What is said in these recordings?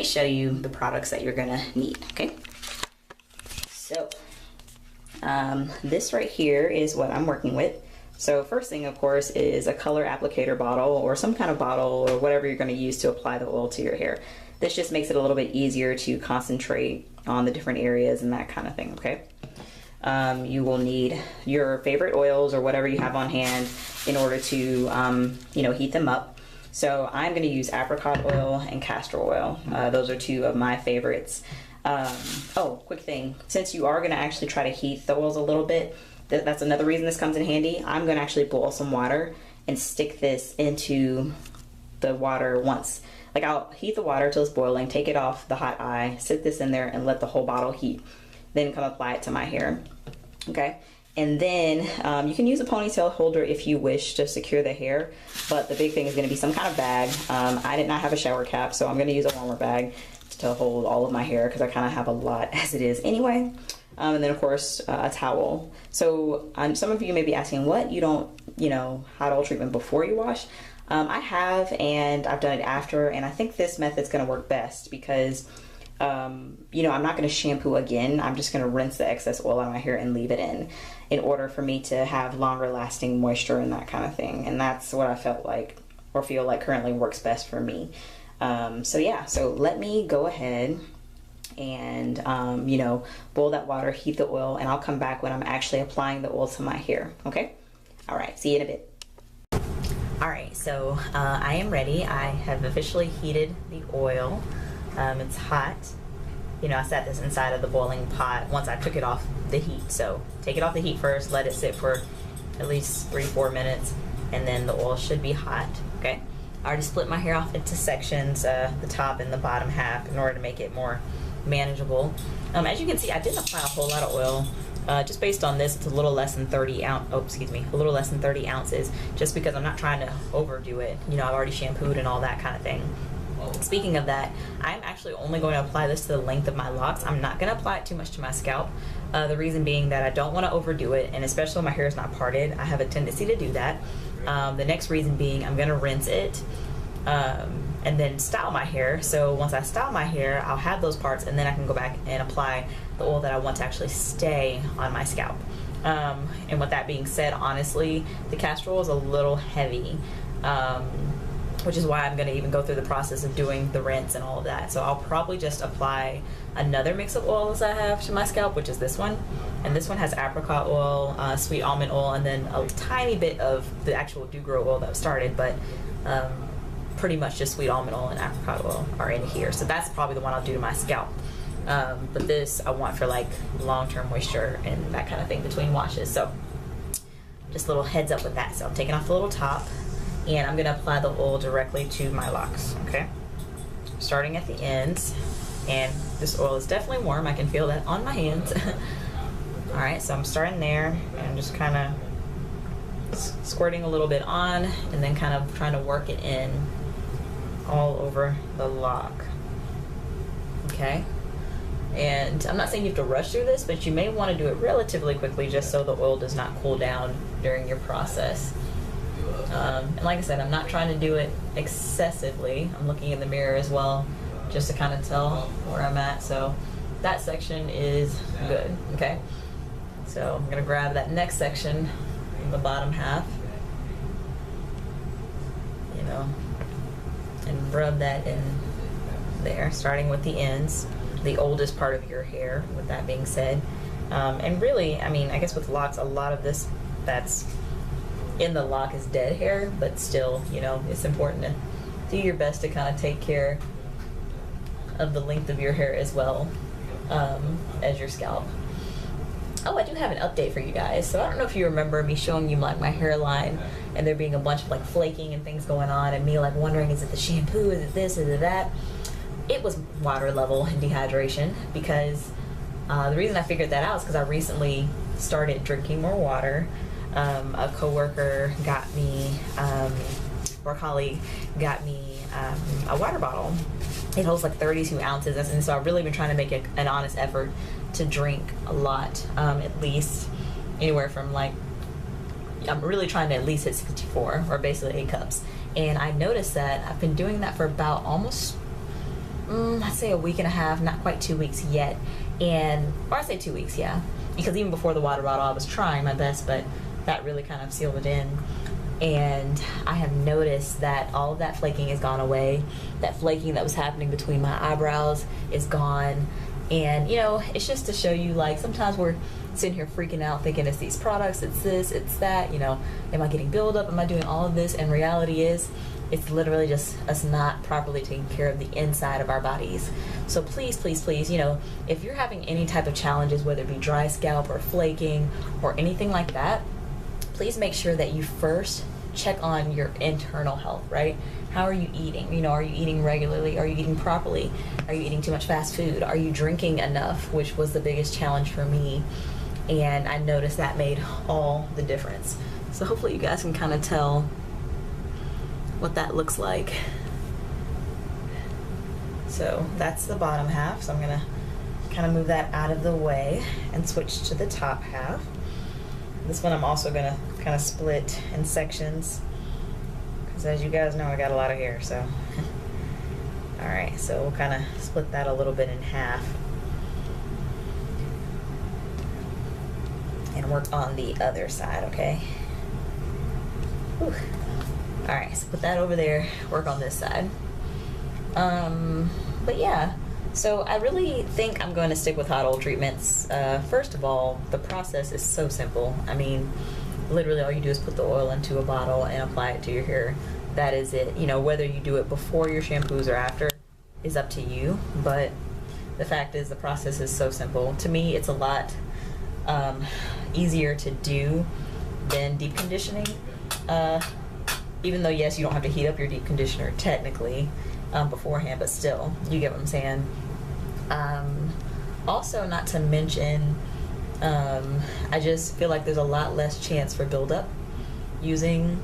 show you the products that you're gonna need, okay? So, this right here is what I'm working with. So first thing, of course, is a color applicator bottle or some kind of bottle or whatever you're gonna use to apply the oil to your hair. This just makes it a little bit easier to concentrate on the different areas and that kind of thing, okay? You will need your favorite oils or whatever you have on hand in order to, you know, heat them up. So I'm gonna use apricot oil and castor oil. Those are two of my favorites. Oh, quick thing, since you are gonna actually try to heat the oils a little bit, that's another reason this comes in handy. I'm gonna actually boil some water and stick this into the water once. Like, I'll heat the water till it's boiling, take it off the hot eye, sit this in there and let the whole bottle heat. Then come apply it to my hair, okay? And then you can use a ponytail holder if you wish to secure the hair, but the big thing is gonna be some kind of bag. I did not have a shower cap, so I'm gonna use a warmer bag to hold all of my hair because I kind of have a lot as it is anyway. And then of course a towel. So some of you may be asking, what, you don't, you know, hot oil treatment before you wash? I have, and I've done it after, and I think this method's gonna work best because you know, I'm not gonna shampoo again. I'm just gonna rinse the excess oil out of my hair and leave it in order for me to have longer lasting moisture and that kind of thing. And that's what I felt like or feel like currently works best for me. So yeah, so let me go ahead and you know, boil that water, heat the oil, and I'll come back when I'm actually applying the oil to my hair, okay? All right, see you in a bit. All right, so I am ready. I have officially heated the oil. It's hot. You know, I set this inside of the boiling pot once I took it off the heat. So take it off the heat first, let it sit for at least 3-4 minutes, and then the oil should be hot, okay? I already split my hair off into sections, the top and the bottom half, in order to make it more manageable. As you can see, I didn't apply a whole lot of oil. Just based on this, it's a little less than 30 ounces, just because I'm not trying to overdo it. You know, I've already shampooed and all that kind of thing. Speaking of that, I'm actually only going to apply this to the length of my locks. I'm not going to apply it too much to my scalp. The reason being that I don't want to overdo it, and especially when my hair is not parted, I have a tendency to do that. The next reason being, I'm going to rinse it and then style my hair. So once I style my hair, I'll have those parts, and then I can go back and apply the oil that I want to actually stay on my scalp. And with that being said, honestly, the castor oil is a little heavy, which is why I'm going to even go through the process of doing the rinse and all of that. So I'll probably just apply another mix of oils I have to my scalp, which is this one. And this one has apricot oil, sweet almond oil, and then a tiny bit of the actual do-grow oil that I've started, but pretty much just sweet almond oil and apricot oil are in here. So that's probably the one I'll do to my scalp. But this I want for like long-term moisture and that kind of thing between washes. So just a little heads up with that. So I'm taking off the little top, and I'm gonna apply the oil directly to my locks, okay? Starting at the ends, and this oil is definitely warm. I can feel that on my hands. All right, so I'm starting there, and I'm just kind of squirting a little bit on, and then kind of trying to work it in all over the lock, okay? And I'm not saying you have to rush through this, but you may want to do it relatively quickly just so the oil does not cool down during your process. And like I said, I'm not trying to do it excessively. I'm looking in the mirror as well, just to kind of tell where I'm at. So that section is good, okay? So I'm gonna grab that next section in the bottom half, you know, and rub that in there, starting with the ends, the oldest part of your hair, with that being said. And really, I mean, I guess with locks, a lot of this that's in the lock is dead hair, but still, you know, it's important to do your best to kind of take care of the length of your hair as well as your scalp. Oh, I do have an update for you guys. So I don't know if you remember me showing you like my hairline and there being a bunch of like flaking and things going on, and me like wondering, is it the shampoo, is it this, is it that? It was water level and dehydration, because the reason I figured that out is because I recently started drinking more water. A coworker got me, or a colleague got me a water bottle. It holds like 32 ounces, and so I've really been trying to make an honest effort to drink a lot, at least anywhere from like, I'm really trying to at least hit 64, or basically 8 cups. And I noticed that I've been doing that for about almost I'd say a week and a half, not quite 2 weeks yet. Or I say 2 weeks, yeah. Because even before the water bottle, I was trying my best, but that really kind of sealed it in. And I have noticed that all of that flaking has gone away. That flaking that was happening between my eyebrows is gone. And, you know, it's just to show you, like, sometimes we're sitting here freaking out thinking it's these products, it's this, it's that, you know, am I getting buildup, am I doing all of this? And reality is, it's literally just us not properly taking care of the inside of our bodies. So please, please, please, you know, if you're having any type of challenges, whether it be dry scalp or flaking or anything like that, please make sure that you first check on your internal health, right? How are you eating? You know, are you eating regularly? Are you eating properly? Are you eating too much fast food? Are you drinking enough? Which was the biggest challenge for me. And I noticed that made all the difference. So hopefully you guys can kind of tell what that looks like. So that's the bottom half. So I'm gonna kind of move that out of the way and switch to the top half. This one I'm also gonna kind of split in sections, because as you guys know, I got a lot of hair, so. All right, so we'll kind of split that a little bit in half and work on the other side, okay? Whew. All right, so put that over there, work on this side. But yeah, so I really think I'm going to stick with hot oil treatments. First of all, the process is so simple. I mean, literally all you do is put the oil into a bottle and apply it to your hair. That is it. You know, whether you do it before your shampoos or after is up to you, but the fact is the process is so simple. To me, it's a lot easier to do than deep conditioning. Even though, yes, you don't have to heat up your deep conditioner technically beforehand, but still, you get what I'm saying. Also, not to mention, I just feel like there's a lot less chance for buildup using,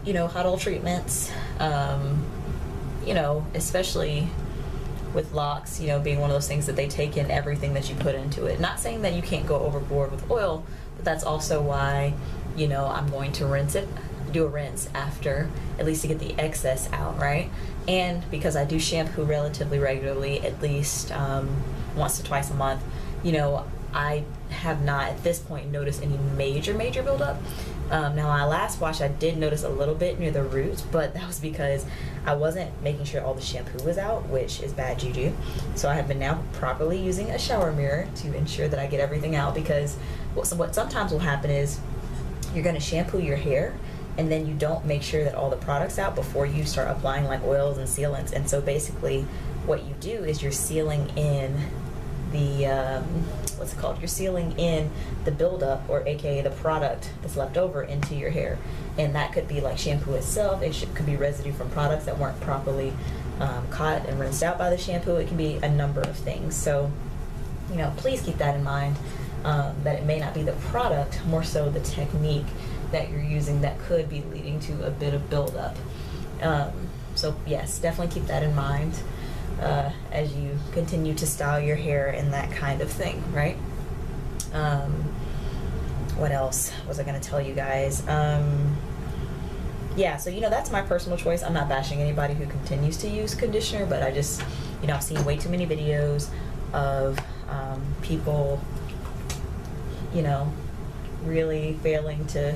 you know, hot oil treatments. You know, especially with Locs, you know, being one of those things that they take in everything that you put into it. Not saying that you can't go overboard with oil, but that's also why, you know, I'm going to rinse it, do a rinse after, at least to get the excess out, right? And because I do shampoo relatively regularly, at least once to twice a month, you know, I have not at this point noticed any major buildup. Now my last wash I did notice a little bit near the roots, but that was because I wasn't making sure all the shampoo was out, which is bad juju. So I have been now properly using a shower mirror to ensure that I get everything out, because what sometimes will happen is you're going to shampoo your hair and then you don't make sure that all the product's out before you start applying like oils and sealants. And so basically what you do is you're sealing in the what's it called? You're sealing in the buildup, or aka the product that's left over, into your hair. And that could be like shampoo itself. Could be residue from products that weren't properly caught and rinsed out by the shampoo. It can be a number of things. So, you know, please keep that in mind, that it may not be the product, more so the technique that you're using that could be leading to a bit of buildup. So yes, definitely keep that in mind as you continue to style your hair and that kind of thing, right? What else was I going to tell you guys? Yeah, so, you know, that's my personal choice. I'm not bashing anybody who continues to use conditioner, but I just, you know, I've seen way too many videos of people, you know, really failing to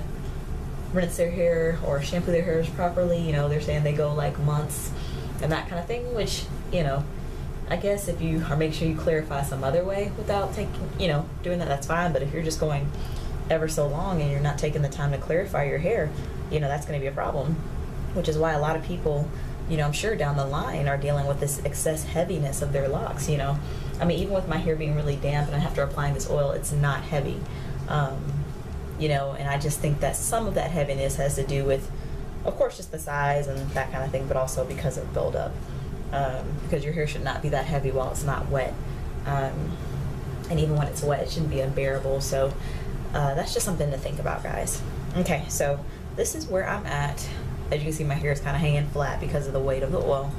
rinse their hair or shampoo their hairs properly. You know, they're saying they go like months and that kind of thing, which, you know, I guess if you are, make sure you clarify some other way without taking, you know, doing that, that's fine. But if you're just going ever so long and you're not taking the time to clarify your hair, you know, that's going to be a problem, which is why a lot of people, you know, I'm sure down the line are dealing with this excess heaviness of their locks. You know, I mean, even with my hair being really damp and after applying this oil, it's not heavy. You know, and I just think that some of that heaviness has to do with, of course, just the size and that kind of thing, but also because of buildup. Because your hair should not be that heavy while it's not wet. And even when it's wet, it shouldn't be unbearable. So that's just something to think about, guys. Okay, so this is where I'm at. As you can see, my hair is kind of hanging flat because of the weight of the oil.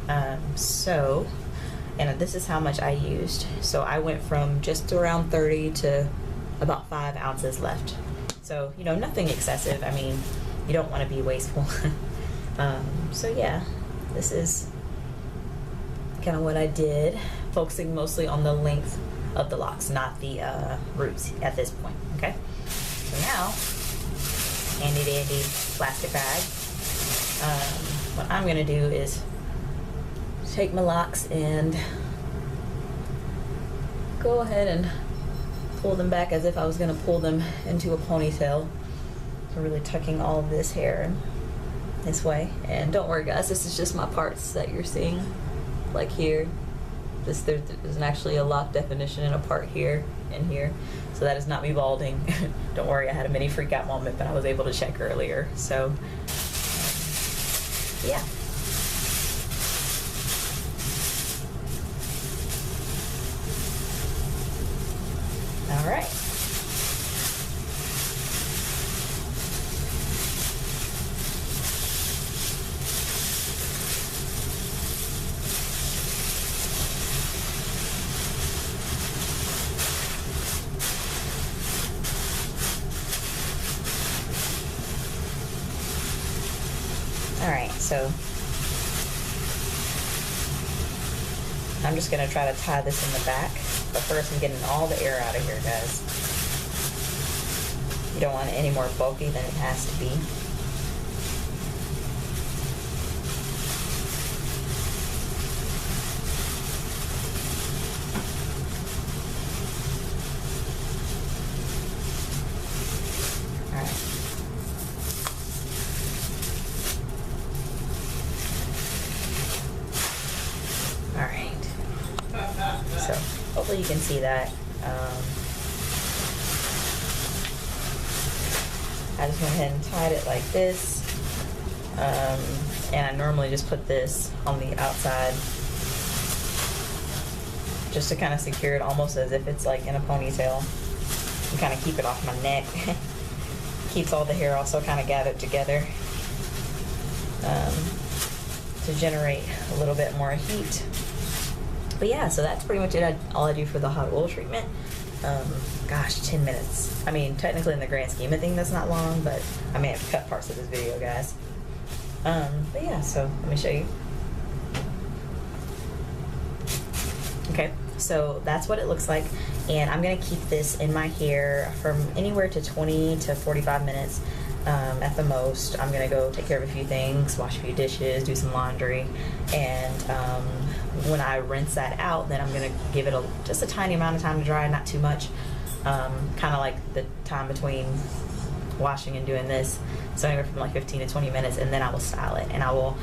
And this is how much I used. So I went from just around 30 to about 5 ounces left. So, you know, nothing excessive. I mean, you don't want to be wasteful. So yeah, this is kind of what I did, focusing mostly on the length of the locks, not the roots at this point. Okay, so now, handy dandy plastic bag. What I'm gonna do is take my locks and go ahead and pull them back as if I was gonna pull them into a ponytail. So really tucking all of this hair this way. And don't worry guys, this is just my parts that you're seeing. Like here, there's actually a lock definition in a part here and here. So that is not me balding. Don't worry, I had a mini freak out moment, but I was able to check earlier. So, yeah. All right. All right, so I'm just gonna try to tie this in the back, but first I'm getting all the air out of here, guys. You don't want it any more bulky than it has to be. So hopefully you can see that. I just went ahead and tied it like this, and I normally just put this on the outside just to kind of secure it, almost as if it's like in a ponytail, and kind of keep it off my neck. Keeps all the hair also kind of gathered together to generate a little bit more heat. But yeah, so that's pretty much it. All I do for the hot oil treatment. Gosh, 10 minutes. I mean, technically in the grand scheme of things, that's not long, but I may have to cut parts of this video, guys. But yeah, so let me show you. Okay, so that's what it looks like. And I'm gonna keep this in my hair from anywhere to 20 to 45 minutes at the most. I'm gonna go take care of a few things, wash a few dishes, do some laundry, and when I rinse that out, then I'm gonna give it just a tiny amount of time to dry, not too much. Kind of like the time between washing and doing this, so anywhere from like 15 to 20 minutes, and then I will style it. And I will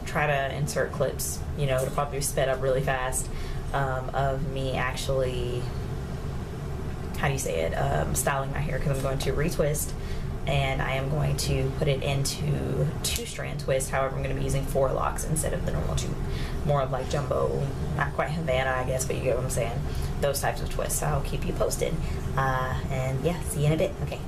try to insert clips, you know, it'll probably be sped up really fast, of me actually, how do you say it, styling my hair, because I'm going to retwist, and I am going to put it into 2-strand twist. However, I'm going to be using 4 locks instead of the normal 2. More of like jumbo, not quite Havana, I guess, but you get what I'm saying. Those types of twists. I'll keep you posted. And yeah, see you in a bit. Okay.